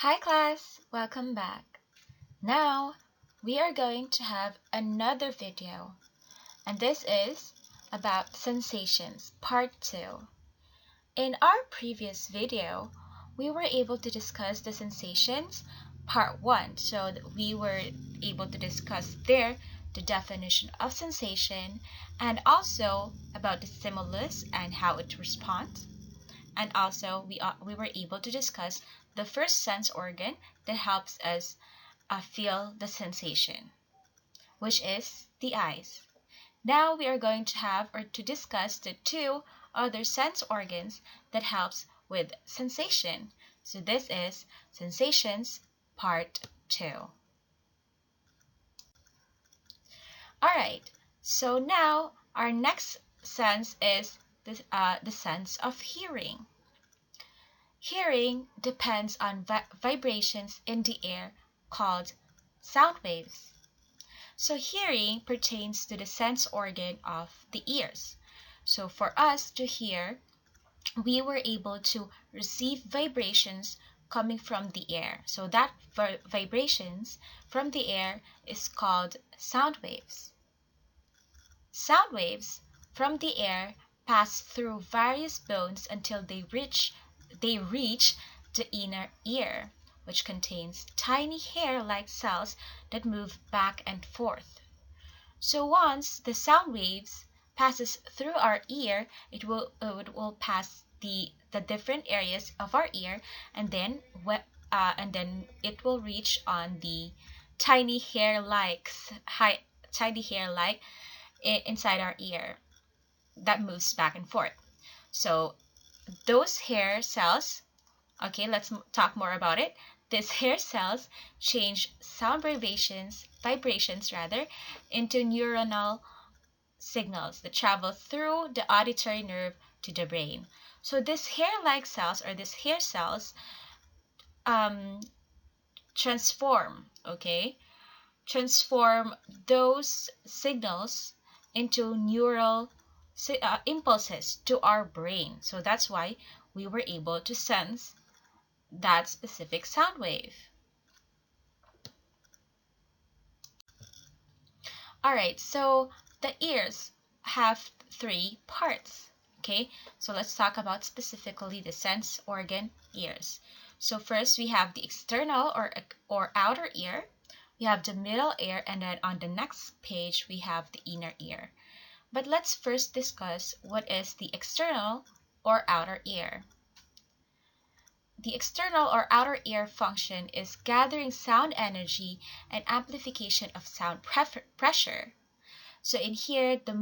Hi class, welcome back. Now we are going to have another video, and this is about sensations part 2. In our previous video, we were able to discuss the sensations part 1, so that we were able to discuss there the definition of sensation and also about the stimulus and how it responds. And also we were able to discuss the first sense organ that helps us feel the sensation, which is the eyes. Now we are going to have or to discuss the two other sense organs that helps with sensation. So this is sensations part 2. Alright, so now our next sense is the sense of hearing. Hearing depends on vibrations in the air called sound waves. So hearing pertains to the sense organ of the ears. So for us to hear, we were able to receive vibrations coming from the air. So that vibrations from the air is called sound waves. Sound waves from the air pass through various bones until they reach the inner ear, which contains tiny hair-like cells that move back and forth. So once the sound waves passes through our ear, it will pass the different areas of our ear, and then it will reach on the tiny hair-like inside our ear that moves back and forth. So those hair cells, okay, let's talk more about it. These hair cells change sound vibrations into neuronal signals that travel through the auditory nerve to the brain. So these hair-like cells or these hair cells transform those signals into neural impulses to our brain. So that's why we were able to sense that specific sound wave. Alright, so the ears have 3 parts. Okay, so let's talk about specifically the sense organ ears. So first we have the external or outer ear, we have the middle ear, and then on the next page we have the inner ear. But let's first discuss what is the external or outer ear. The external or outer ear function is gathering sound energy and amplification of sound pressure. So in here, the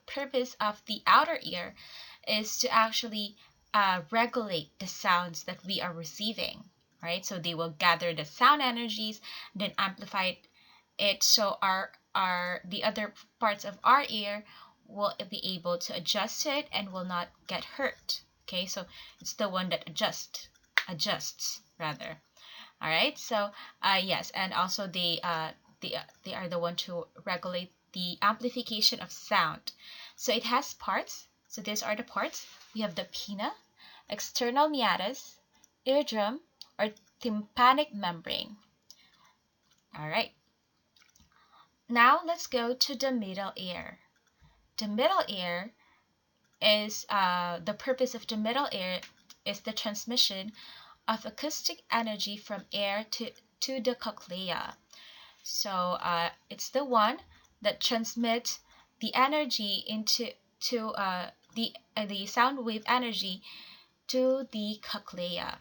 purpose of the outer ear is to actually regulate the sounds that we are receiving, right? So they will gather the sound energies, then amplify it, so the other parts of our ear will be able to adjust it and will not get hurt. Okay, so it's the one that adjusts rather. All right, so yes, and also they are the one to regulate the amplification of sound. So it has parts. So these are the parts. We have the pinna, external meatus, eardrum, or tympanic membrane. All right. Now let's go to the middle ear. The middle ear is the purpose of the middle ear is the transmission of acoustic energy from air to the cochlea. So it's the one that transmits the energy the sound wave energy to the cochlea.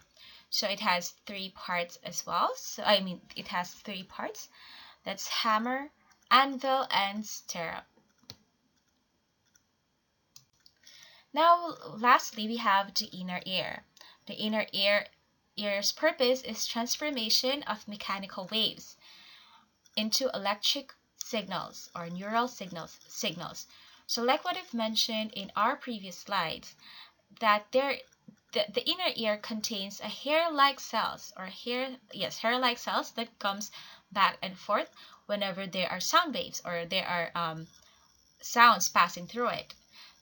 So it has 3 parts as well. So it has 3 parts. That's hammer, anvil, and stirrup. Now, lastly, we have the inner ear. The inner ear's purpose is transformation of mechanical waves into electric signals or neural signals. So like what I've mentioned in our previous slides, that the inner ear contains a hair-like cells that comes back and forth whenever there are sound waves or there are sounds passing through it.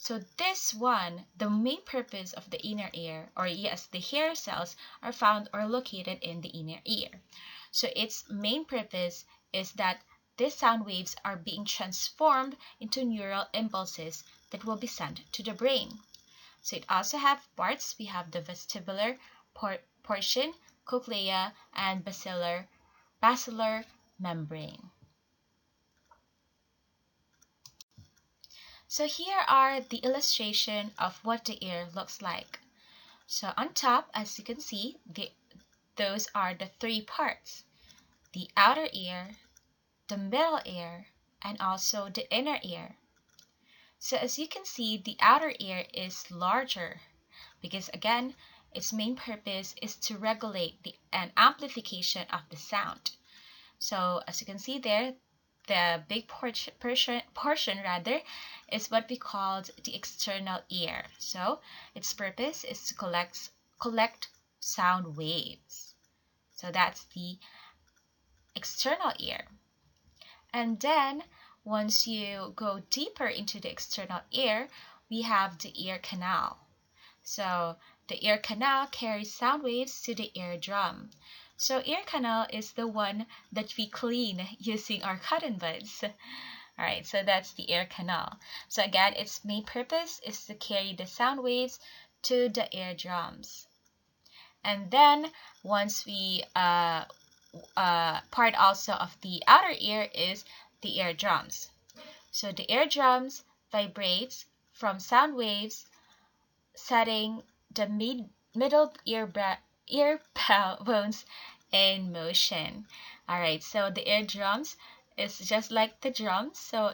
So this one, the main purpose of the inner ear, or yes, the hair cells are found or located in the inner ear. So its main purpose is that these sound waves are being transformed into neural impulses that will be sent to the brain. So it also have parts. We have the vestibular portion, cochlea, and basilar membrane. So here are the illustration of what the ear looks like. So on top, as you can see, those are the three parts: the outer ear, the middle ear, and also the inner ear. So as you can see, the outer ear is larger because again, its main purpose is to regulate an amplification of the sound. So as you can see there, the big portion rather is what we call the external ear. So its purpose is to collect sound waves. So that's the external ear. And then once you go deeper into the external ear, we have the ear canal. So the ear canal carries sound waves to the eardrum. So ear canal is the one that we clean using our cotton buds. Alright, so that's the ear canal. So again, its main purpose is to carry the sound waves to the eardrums. And then once we part also of the outer ear is the eardrums. So the eardrums vibrates from sound waves, setting the middle ear bones in motion. All right, so the eardrums is just like the drums. So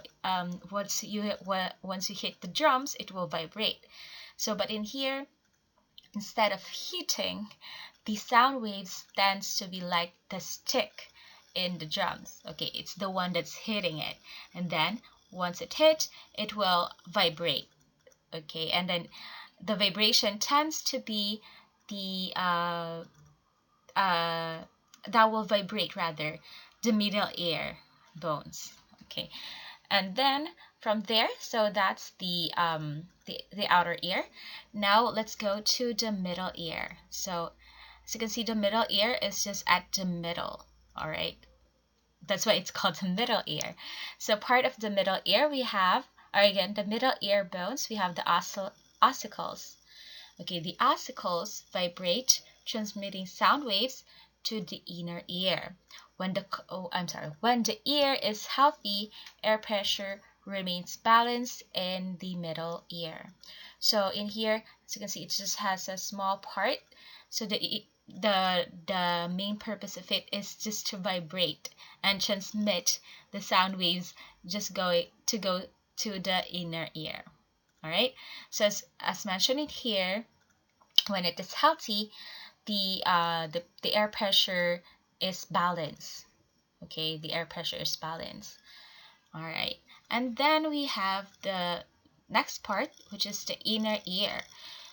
once you hit the drums, it will vibrate. So but in here, instead of hitting, the sound waves tends to be like the stick in the drums. Okay, it's the one that's hitting it, and then once it hits, it will vibrate. Okay, and then the vibration tends to be the that will vibrate rather the middle ear bones. Okay, and then from there, so that's the outer ear. Now let's go to the middle ear. So as you can see, the middle ear is just at the middle. All right, that's why it's called the middle ear. So part of the middle ear we have, or again, the middle ear bones, we have the ossicles. Okay, the ossicles vibrate, transmitting sound waves to the inner ear. When the ear is healthy, air pressure remains balanced in the middle ear. So in here, as you can see, it just has a small part. So the main purpose of it is just to vibrate and transmit the sound waves just go to the inner ear. All right, so as mentioned in here, when it is healthy, the air pressure is balanced. Okay, the air pressure is balanced. All right, and then we have the next part, which is the inner ear.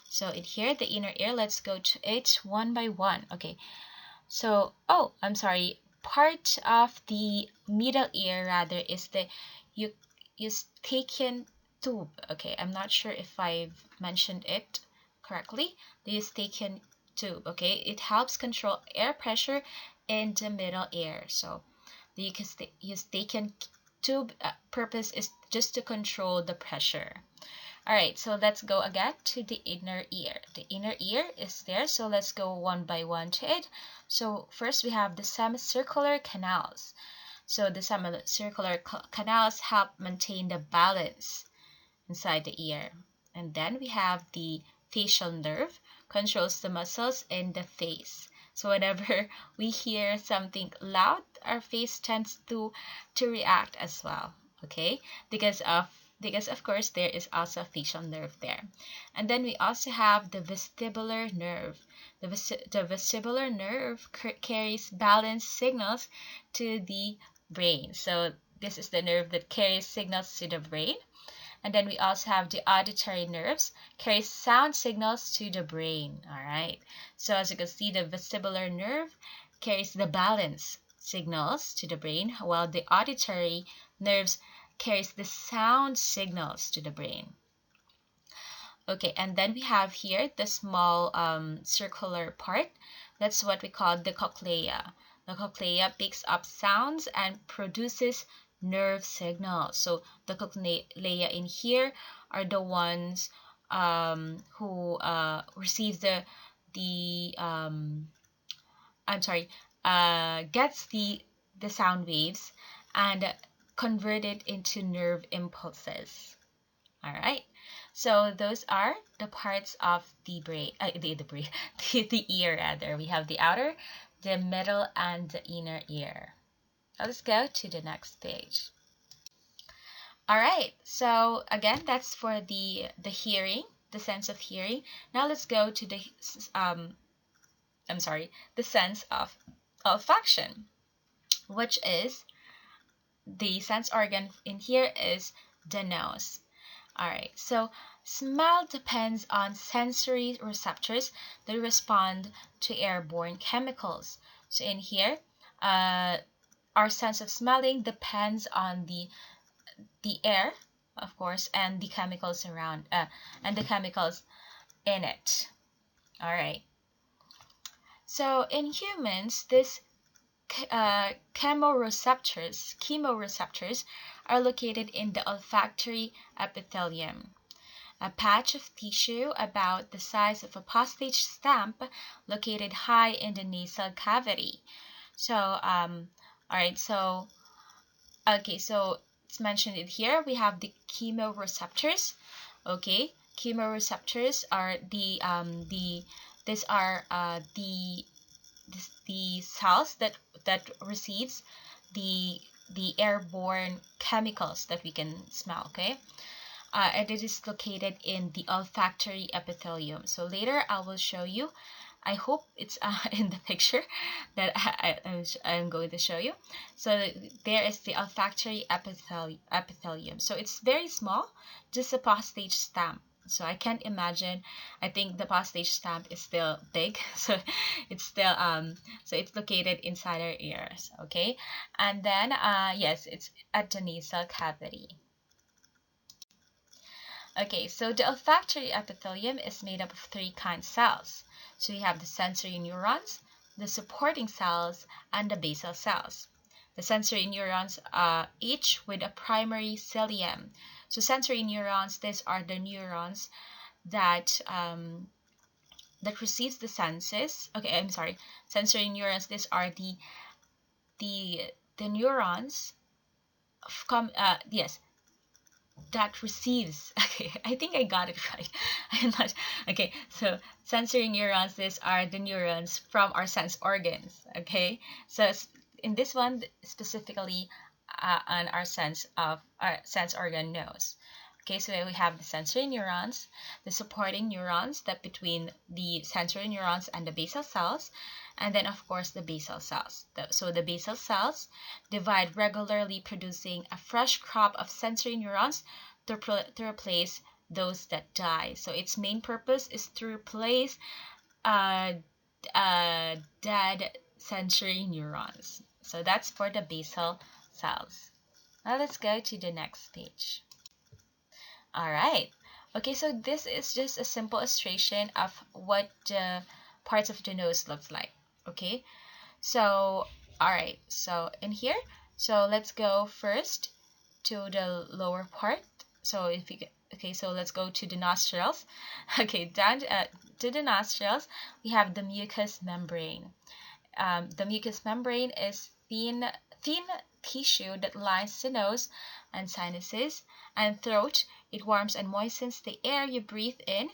So in here, the inner ear, let's go to it one by one. Okay, so I'm sorry, part of the middle ear rather is the eustachian tube. Okay, I'm not sure if I've mentioned it correctly. The eustachian tube. Okay, it helps control air pressure in the middle ear. So the eustachian tube purpose is just to control the pressure. All right, so let's go again to the inner ear. The inner ear is there, so let's go one by one to it. So first we have the semicircular canals. So the semicircular canals help maintain the balance inside the ear. And then we have the facial nerve, controls the muscles in the face. So whenever we hear something loud, our face tends to react as well. Okay, because of course there is also a facial nerve there. And then we also have the vestibular nerve. The vestibular nerve carries balance signals to the brain. So this is the nerve that carries signals to the brain. And then we also have the auditory nerves, carries sound signals to the brain. All right, so as you can see, the vestibular nerve carries the balance signals to the brain, while the auditory nerves carries the sound signals to the brain. Okay, and then we have here the small circular part. That's what we call the cochlea. The cochlea picks up sounds and produces nerve signals. So the cochlea in here are the ones who receive the I'm sorry, gets the sound waves and convert it into nerve impulses. All right. So those are the parts of the brain, the brain, the ear rather. We have the outer, the middle, and the inner ear. Now let's go to the next page. All right. So again, that's for the hearing, the sense of hearing. Now let's go to the the sense of olfaction, which is the sense organ in here is the nose. All right, so smell depends on sensory receptors that respond to airborne chemicals. So in here, our sense of smelling depends on the air, of course, and the chemicals around and the chemicals in it. All right. So in humans, this chemoreceptors are located in the olfactory epithelium, a patch of tissue about the size of a postage stamp located high in the nasal cavity. So, all right, so, okay, so it's mentioned in here. We have the chemoreceptors. Okay, chemoreceptors are these are the cells that receives the airborne chemicals that we can smell. Okay, and it is located in the olfactory epithelium. So later I will show you. I hope it's in the picture that I'm going to show you. So there is the olfactory epithelium. So it's very small, just a postage stamp. So I can't imagine. I think the postage stamp is still big, so it's still so it's located inside our ears. Okay, and then yes, it's at the nasal cavity. Okay, so the olfactory epithelium is made up of three kinds of cells. So we have the sensory neurons, the supporting cells, and the basal cells. The sensory neurons each with a primary cilium. So sensory neurons, these are the neurons that that receives the senses. Okay, I'm sorry. Sensory neurons, these are the neurons yes, that receives. Okay, I think I got it right. I'm not okay. So sensory neurons, these are the neurons from our sense organs. Okay, so in this one specifically on our sense organ nose. Okay, so we have the sensory neurons, the supporting neurons that between the sensory neurons and the basal cells, and then of course the basal cells. So the basal cells divide regularly, producing a fresh crop of sensory neurons to replace those that die. So its main purpose is to replace uh, dead sensory neurons. So that's for the basal cells. Now let's go to the next page. All right. Okay, so this is just a simple illustration of what the parts of the nose looks like. Okay, so all right, so in here, so let's go first to the lower part. So if you okay, so let's go to the nostrils. Okay, down to the nostrils, we have the mucous membrane. The mucous membrane is thin tissue that lines the nose and sinuses and throat. It warms and moistens the air you breathe in.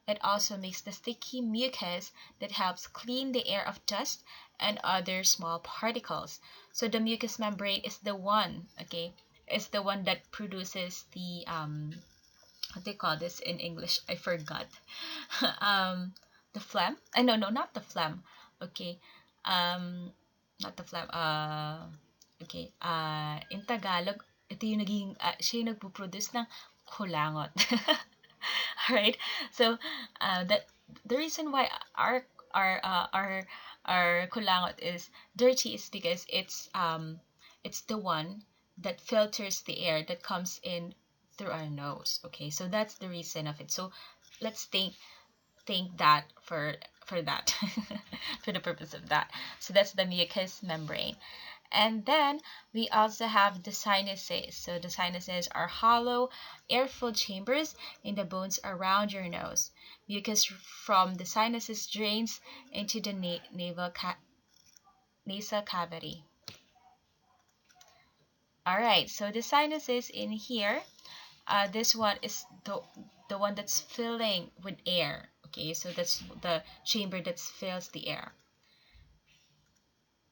It also makes the sticky mucus that helps clean the air of dust and other small particles. So the mucous membrane is the one, okay, is the one that produces the what they call this in English? I forgot. The phlegm. No, no, not the phlegm. Okay. Not the phlegm. Okay. In Tagalog, ito yung naging siya yung nagpo-produce ng kulangot. Alright, so that the reason why our uh, our our kulangot is dirty is because it's the one that filters the air that comes in through our nose. Okay, so that's the reason of it. So let's think that for that for the purpose of that. So that's the mucous membrane. And then we also have the sinuses. So the sinuses are hollow, air-filled chambers in the bones around your nose. Mucus from the sinuses drains into the nasal cavity. All right, so the sinuses in here, this one is the one that's filling with air. Okay, so that's the chamber that fills the air.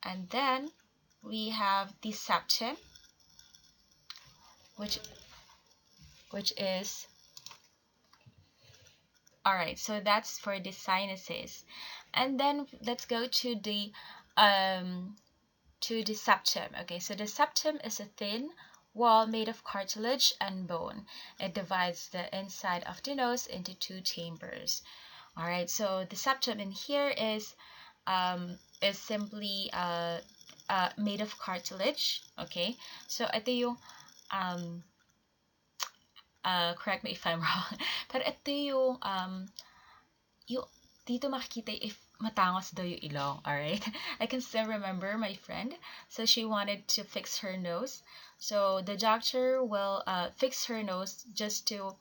And then we have the septum, which is all right. So that's for the sinuses. And then let's go to the septum. Okay, so the septum is a thin wall made of cartilage and bone. It divides the inside of the nose into two chambers. All right, so the septum in here is simply made of cartilage. Okay, so ito yung um, correct me if I'm wrong, pero ito yung dito makikita if matangos daw yung ilong, alright? I can still remember my friend. So she wanted to fix her nose. So the doctor will fix her nose just to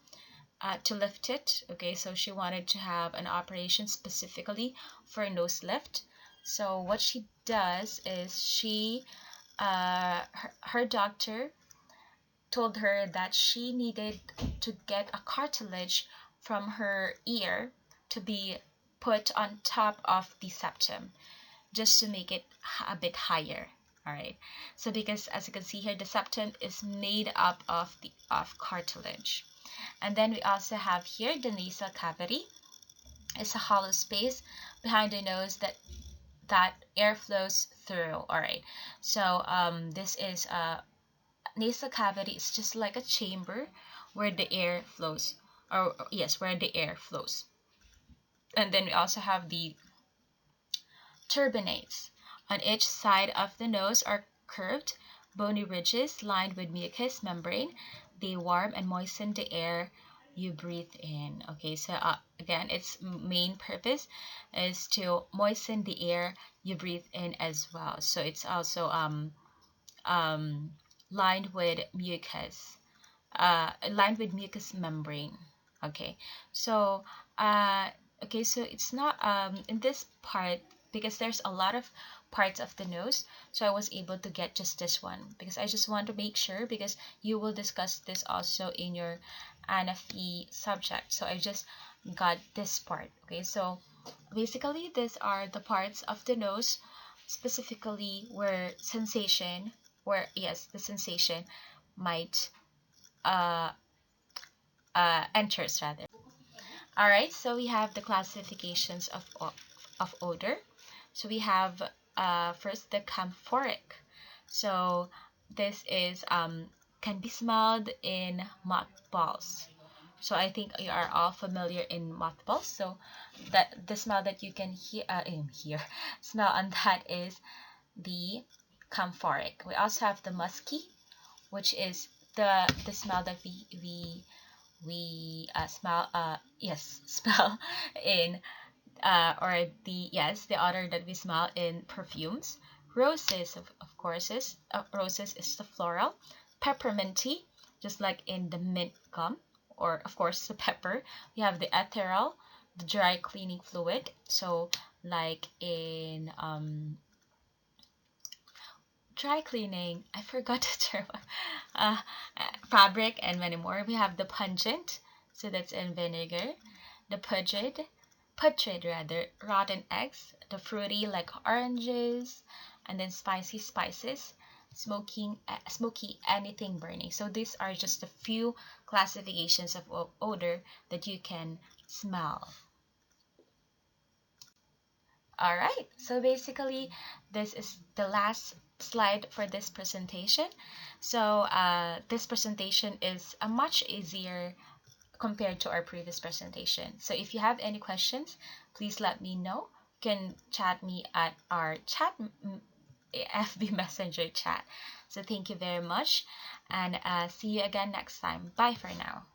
lift it. Okay, so she wanted to have an operation specifically for nose lift. So what she does is her doctor told her that she needed to get a cartilage from her ear to be put on top of the septum just to make it a bit higher. All right, so because as you can see here, the septum is made up of cartilage. And then we also have here the nasal cavity. It's a hollow space behind the nose that air flows through. All right, so this is nasal cavity is just like a chamber where the air flows, or yes, where the air flows. And then we also have the turbinates. On each side of the nose are curved, bony ridges lined with mucous membrane. They warm and moisten the air you breathe in. Okay, so again, its main purpose is to moisten the air you breathe in as well. So it's also lined with mucous membrane. Okay, so so it's not in this part because there's a lot of parts of the nose, so I was able to get just this one because I just want to make sure, because you will discuss this also in your NFE subject, so I just got this part. Okay, so basically these are the parts of the nose specifically where the sensation might uh, enters rather. All right, so we have the classifications of odor. So we have first the camphoric. So this is can be smelled in mothballs. So I think you are all familiar in mothballs. So that the smell that you can hear smell on that is the camphoric. We also have the musky, which is the smell that we smell smell in or the odor that we smell in perfumes. Roses, of course, roses is the floral. Pepperminty, just like in the mint gum, or of course the pepper. We have the ethereal, the dry cleaning fluid. So like in dry cleaning, I forgot the term, uh, fabric and many more. We have the pungent, so that's in vinegar. The putrid rather, rotten eggs. The fruity like oranges, and then spicy spices. Smoky, anything burning. So these are just a few classifications of odor that you can smell. All right, so basically this is the last slide for this presentation. So this presentation is a much easier compared to our previous presentation. So if you have any questions, please let me know. You can chat me at our FB Messenger chat. So thank you very much, and see you again next time. Bye for now.